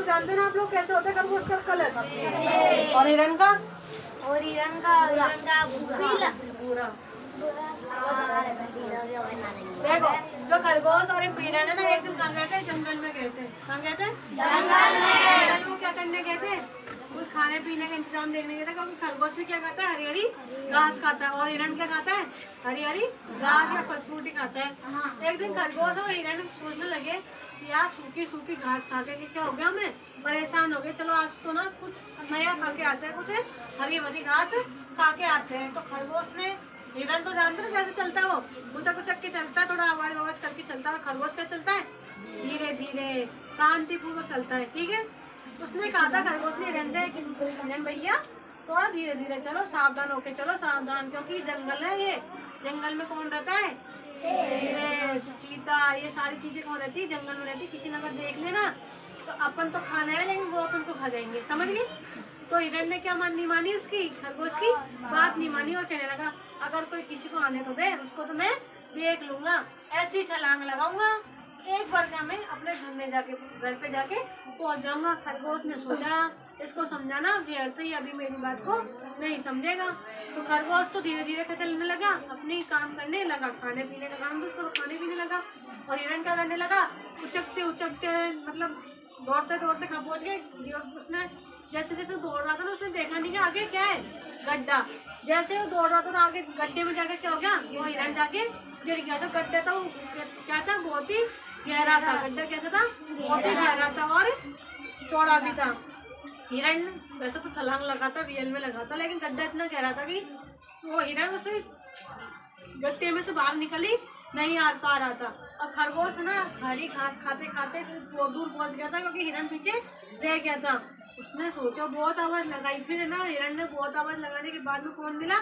जानते ना आप लोग कैसे होते हैं खरगोश का कलर? और हिरन का? और हिरन का भूरा। देखो जो खरगोश और हिरन है ना, एक दिन कहाँ गए थे? जंगल में गए थे। कहाँ गए थे? जंगल में। क्या करने गए थे? कुछ खाने पीने का इंतजाम देखने गए थे, क्योंकि खरगोश भी क्या खाता है? हरी हरी घास खाता है। और हिरन क्या खाता है? हरी हरी घास या फल फ्रूट ही खाता है। एक दिन खरगोश और हिरन सोचने लगे कि यार सूखी सूखी घास खा के क्या हो गया, हमें परेशान हो गए, चलो आज तो ना कुछ नया खा के आते हैं, कुछ हरी भरी घास खा के आते हैं। तो खरगोश ने, हिरन तो जानते हो कैसे चलता है, वो उचक उचक के चलता है, थोड़ा आवाज आवाज करके चलता है। और खरगोश क्या चलता है? धीरे धीरे शांतिपूर्वक चलता है। ठीक है, उसने कहा था खरगोश ने हिरन से कि हिरन भैया थोड़ा धीरे धीरे चलो, सावधान होके चलो, सावधान, क्योंकि जंगल है ये, जंगल में कौन रहता है? शेर, चीता, ये सारी चीजें कौन रहती है? जंगल में रहती। किसी ने अगर देख लेना तो अपन तो खाना है, लेकिन वो अपन को खा जाएंगे, समझ गए? तो हिरन ने क्या नहीं मानी, उसकी खरगोश की बात नहीं मानी और कहने लगा अगर कोई किसी को आने तो दे, उसको तो मैं देख लूंगा, ऐसी छलांग लगाऊंगा, एक बार क्या मैं अपने घर पे जाके पहुंच जाऊंगा। खरगोश ने सोचा इसको समझाना व्यर्थ ही, अभी मेरी बात को नहीं समझेगा। तो खरगोश तो धीरे धीरे चलने लगा, अपनी काम करने लगा, खाने पीने का काम तो उसको खाने पीने लगा। और हिरन क्या करने लगा? उचकते उचकते, मतलब दौड़ते दौड़ते कहाँ पहुंच गए। उसने जैसे जैसे दौड़ रहा था ना, उसने देखा नहीं कि आगे क्या है, गड्ढा। जैसे वो दौड़ रहा था तो आगे गड्ढे में जाके क्या हो गया, वो हिरन जाके गिर गया। तो गड्ढा था वो क्या था? बहुत ही गहरा था। गड्ढा कैसा था? बहुत ही गहरा था और चौड़ा भी था। हिरन वैसे तो छलांग लगाता, रियल में लगाता, लेकिन गड्ढा इतना गहरा था कि वो हिरन उसे गड्ढे में से बाहर निकली नहीं आ पा रहा था। और खरगोश ना हरी घास खाते खाते बहुत दूर पहुंच गया था, क्योंकि हिरन पीछे रह गया था। उसने सोचा, बहुत आवाज लगाई, फिर ना हिरन ने बहुत आवाज लगाने के बाद में कौन मिला?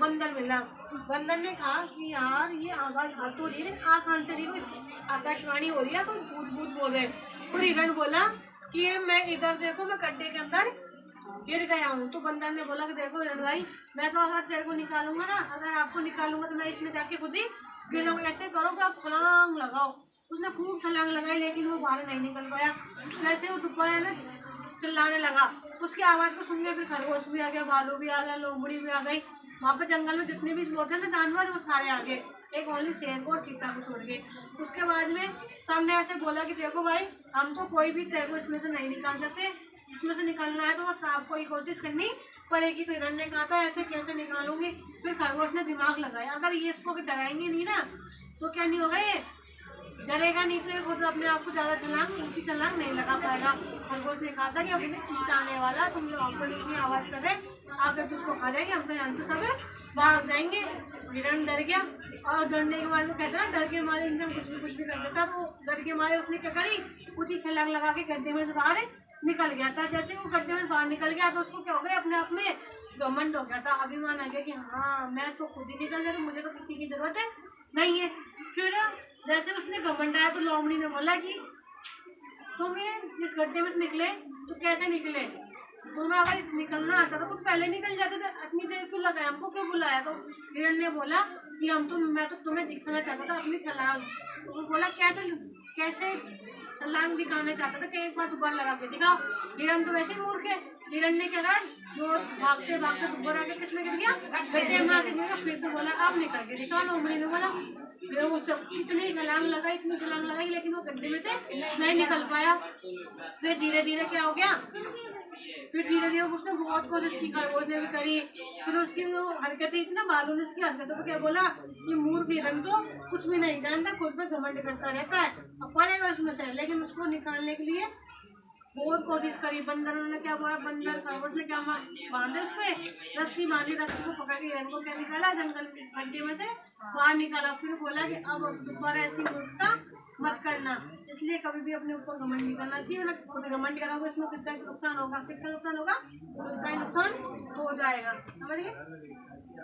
बंदर मिला। बंदर ने कहा कि यार ये आवाज आ तो रही है, आ कहां से रही? कोई आकाशवाणी हो रही है, कोई भूत भूत बोल रहे। फिर हिरन बोला कि मैं इधर देखो, मैं गड्ढे के अंदर गिर गया हूँ। तो बंदर ने बोला कि देखो हिरन भाई, मैं तो अगर तेरे को निकालूंगा ना, अगर आपको निकालूंगा तो मैं इसमें जाके खुद ही गिर जाऊंगा, ऐसे करो कि आप छलांग लगाओ। उसने खूब छलांग लगाई, लेकिन वो बाहर नहीं निकल पाया। जैसे वो दोबारा ना चिल्लाने लगा, उसकी आवाज को सुन के फिर खरगोश भी आ गया, भालू भी आ गया, लोमड़ी भी आ गई। वहाँ पे जंगल में जितने भी थे ना जानवर, वो सारे आ गए, एक ओनली शेर को और चीता को छोड़ के। उसके बाद में सामने ऐसे बोला कि देखो भाई, हम तो कोई भी तेरे को इसमें से नहीं निकाल सकते, इसमें से निकालना है तो बस आपको ही कोशिश करनी पड़ेगी। तो हिरन ने कहा था ऐसे कैसे निकालूंगी? फिर खरगोश ने दिमाग लगाया, अगर ये इसको डराएंगे नहीं ना तो क्या नहीं होगा, ये डरेगा नहीं तो ये खुद अपने आप को ज्यादा ऊंची छलांग नहीं लगा पाएगा। खरगोश ने कहा था कि अभी चीता आने वाला, तुम लोग आपको इतनी आवाज कर रहे, आगे तुझको खा जाएगी, हम तो यहाँ से सब भाग जाएंगे। हिरन डर गया, और डरने के बाद वो कहते ना डर के मारे इंसान कुछ भी कर देता। तो डर के मारे उसने क्या करी, ऊंची छलांग लगा के गड्ढे में से बाहर निकल गया था। जैसे वो गड्ढे में बाहर निकल गया तो उसको क्या हो गया, अपने आप में घमंड हो गया था, अभिमान आ गया कि हाँ मैं तो खुद ही निकल गया, तो मुझे तो किसी की जरूरत है नहीं है। फिर जैसे उसने घमंड आया तो लोमड़ी ने बोला कि तुम ये इस गड्ढे में से निकले तो कैसे निकले? तुम्हें अगर निकलना आता था तो पहले निकल जाते थे, इतनी देर क्यों लगाया, हमको क्यों बुलाया? तो हिरन ने बोला कि मैं तो तुम्हें दिखाना चाहता था अपनी छलांग। तो वो बोला कैसे छलांग दिखाना चाहता था कि एक बार दोबारा लगा के दिखाओ। हिरन तो वैसे मूर्ख है, हिरन ने क्या कहा, वो भागते भागते दोबारा आके किसमें गिर गया? गड्ढे में आके गिर गया। फिर से बोला अब निकल के दिखाओ। लोमड़ी ने बोला, फिर वो इतनी छलांग लगाई, लेकिन वो गड्ढे में से नहीं निकल पाया। फिर धीरे धीरे क्या हो गया, फिर धीरे धीरे उसने बहुत कोशिश की, खरगोश ने भी करी। फिर उसकी वो हरकतें इतनी ना, भालू ने उसकी हरकतों को क्या बोला, ये मूर्ख हिरन तो कुछ भी नहीं जानता, खुद पे घमंड करता रहता है, अब पड़ेगा उसमें से। लेकिन उसको निकालने के लिए बहुत कोशिश करी। बंदरों ने क्या बोला, खरगोश ने क्या बांधे, उस पे रस्सी बांधी, रस्सी को पकड़ के हिरन को क्या निकाला, जंगल गड्ढे में से बाहर निकाला। फिर बोला कि अब दोबारा ऐसी मूर्खता मत करना, इसलिए कभी भी अपने ऊपर घमंड नहीं करना चाहिए, ना खुद घमंड करोगे इसमें कितना नुकसान होगा, किसका नुकसान होगा, उसका ही नुकसान हो जाएगा। समझ गए?